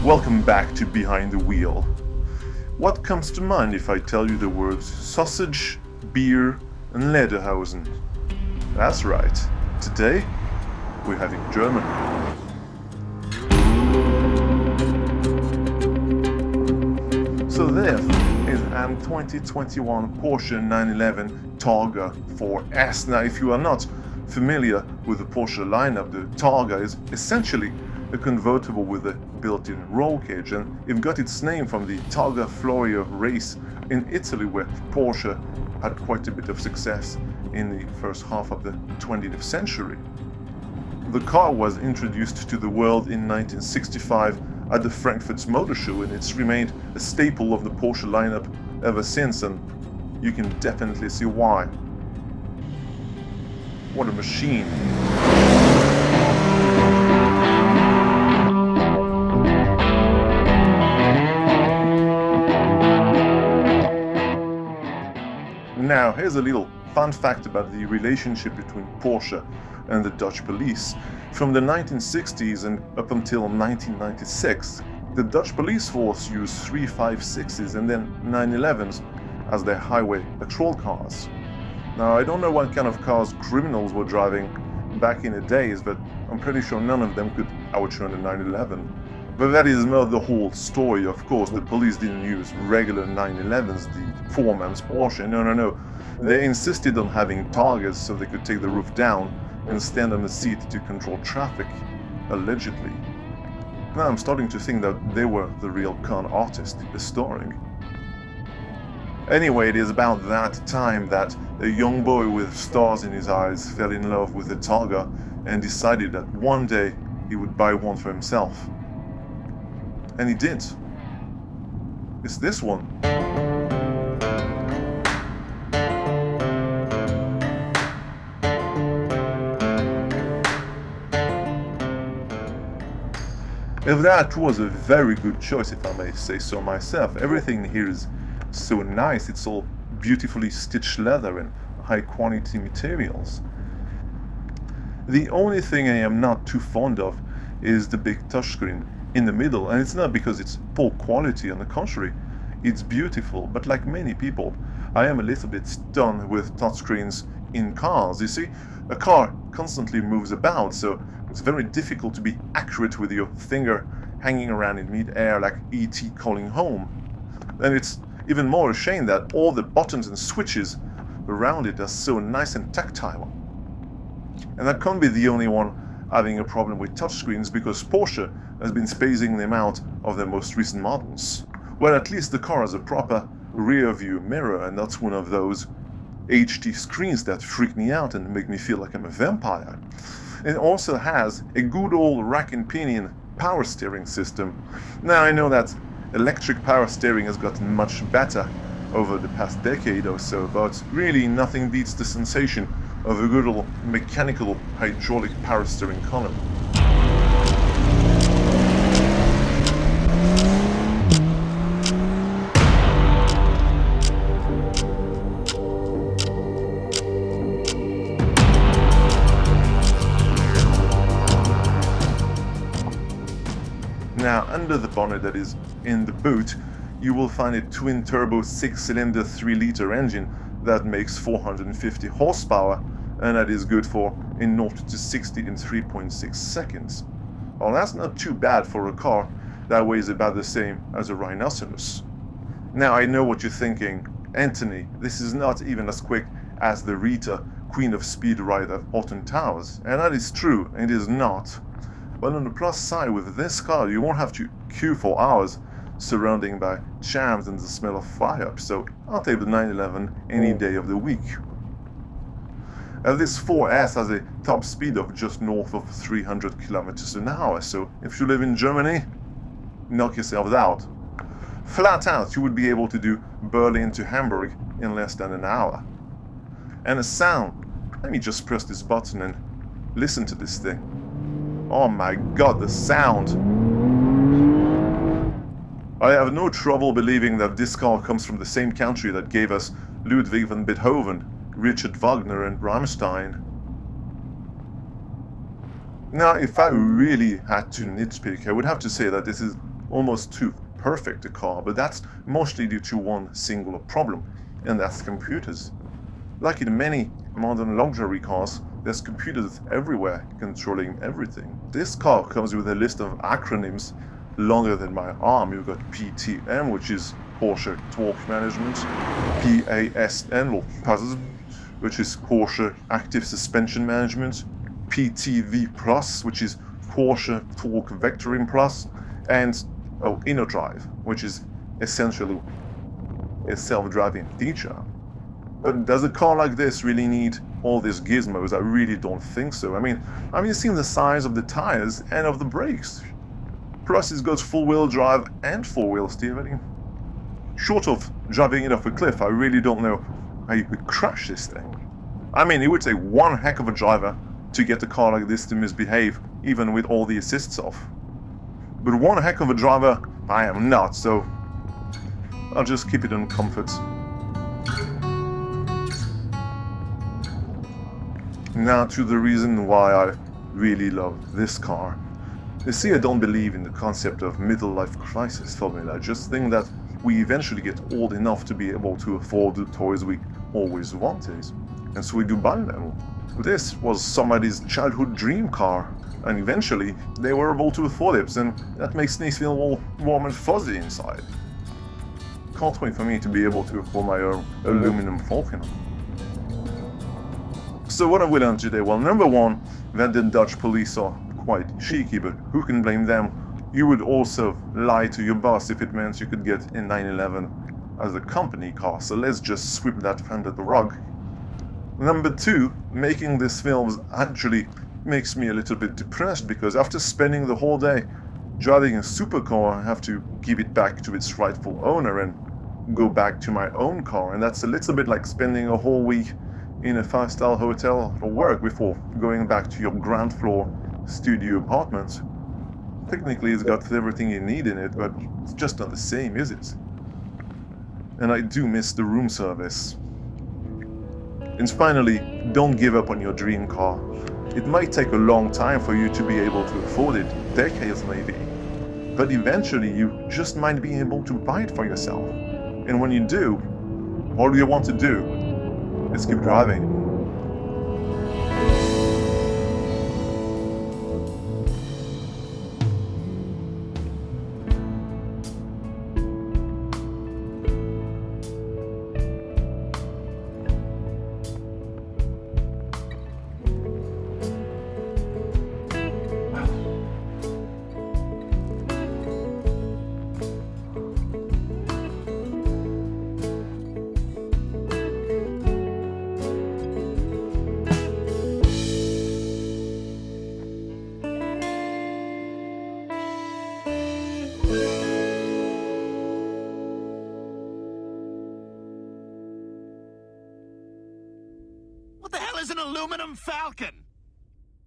Welcome back to Behind the Wheel. What comes to mind if I tell you the words sausage, beer and Lederhosen? That's right, today we're having German. So this is a 2021 Porsche 911 Targa 4S. Now if you are not familiar with the Porsche lineup, the Targa is essentially a convertible with a built-in roll cage, and it got its name from the Targa Florio race in Italy, where Porsche had quite a bit of success in the first half of the 20th century. The car was introduced to the world in 1965 at the Frankfurt Motor Show, and it's remained a staple of the Porsche lineup ever since, and you can definitely see why. What a machine! Now, here's a little fun fact about the relationship between Porsche and the Dutch police. From the 1960s and up until 1996, the Dutch police force used 356s and then 911s as their highway patrol cars. Now, I don't know what kind of cars criminals were driving back in the days, but I'm pretty sure none of them could outrun a 911. But that is not the whole story, of course. The police didn't use regular 911s, the foreman's Porsche. No. They insisted on having Targas so they could take the roof down and stand on the seat to control traffic, allegedly. Now I'm starting to think that they were the real con artist restoring. Anyway, it is about that time that a young boy with stars in his eyes fell in love with a Targa and decided that one day he would buy one for himself. And he did. It's this one. If that was a very good choice, if I may say so myself. Everything here is so nice. It's all beautifully stitched leather and high quality materials. The only thing I am not too fond of is the big touchscreen in the middle, and it's not because it's poor quality. On the contrary, it's beautiful, but like many people, I am a little bit stunned with touchscreens in cars. You see, a car constantly moves about, so it's very difficult to be accurate with your finger hanging around in mid-air like E.T. calling home. And it's even more a shame that all the buttons and switches around it are so nice and tactile. And I can't be the only one having a problem with touchscreens, because Porsche has been spacing them out of their most recent models. Well, at least the car has a proper rear view mirror, and that's one of those HD screens that freak me out and make me feel like I'm a vampire. It also has a good old rack and pinion power steering system. Now I know that electric power steering has gotten much better over the past decade or so, but really nothing beats the sensation of a good old mechanical hydraulic power steering column. Now, under the bonnet, that is in the boot, you will find a twin-turbo 6-cylinder 3-liter engine that makes 450 horsepower, and that is good for a 0 to 60 in 3.6 seconds. Well, that's not too bad for a car that weighs about the same as a rhinoceros. Now, I know what you're thinking. Anthony, this is not even as quick as the Rita, Queen of Speed ride at Alton Towers. And that is true, it is not. But on the plus side, with this car, you won't have to queue for hours surrounded by jams and the smell of fire, so I'll take the 911 any day of the week. And this 4S has a top speed of just north of 300 kilometers an hour, so if you live in Germany, knock yourselves out. Flat out, you would be able to do Berlin to Hamburg in less than an hour. And the sound, let me just press this button and listen to this thing. Oh my god, the sound! I have no trouble believing that this car comes from the same country that gave us Ludwig van Beethoven, Richard Wagner and Rammstein. Now, if I really had to nitpick, I would have to say that this is almost too perfect a car, but that's mostly due to one singular problem, and that's computers. Like in many modern luxury cars, there's computers everywhere controlling everything. This car comes with a list of acronyms longer than my arm. You've got PTM, which is Porsche Torque Management, PASN, or PASM, which is Porsche Active Suspension Management, PTV Plus, which is Porsche Torque Vectoring Plus, and InnoDrive, which is essentially a self-driving feature. But does a car like this really need all these gizmos? I really don't think so. I mean, have you seen the size of the tires and of the brakes? Plus it's got full-wheel drive and four-wheel steering. Short of driving it off a cliff, I really don't know how you could crash this thing. I mean, it would take one heck of a driver to get a car like this to misbehave, even with all the assists off. But one heck of a driver, I am not, so I'll just keep it on comfort. Now to the reason why I really love this car. You see, I don't believe in the concept of middle-life crisis formula. I just think that we eventually get old enough to be able to afford the toys we always wanted, and so we do buy them. This was somebody's childhood dream car, and eventually they were able to afford it, and that makes me feel all warm and fuzzy inside. Can't wait for me to be able to afford my own aluminum Falcon. So what have we learned today? Well, number one, that the Dutch police are quite cheeky, but who can blame them? You would also lie to your boss if it meant you could get a 911 as a company car, so let's just sweep that under the rug. Number two, making this film actually makes me a little bit depressed, because after spending the whole day driving a supercar, I have to give it back to its rightful owner and go back to my own car, and that's a little bit like spending a whole week in a 5-star hotel for work before going back to your ground floor studio apartment. Technically it's got everything you need in it, but it's just not the same, is it? And I do miss the room service. And finally, don't give up on your dream car. It might take a long time for you to be able to afford it, decades maybe, but eventually you just might be able to buy it for yourself. And when you do, all you want to do is keep driving. What the hell is an aluminum Falcon?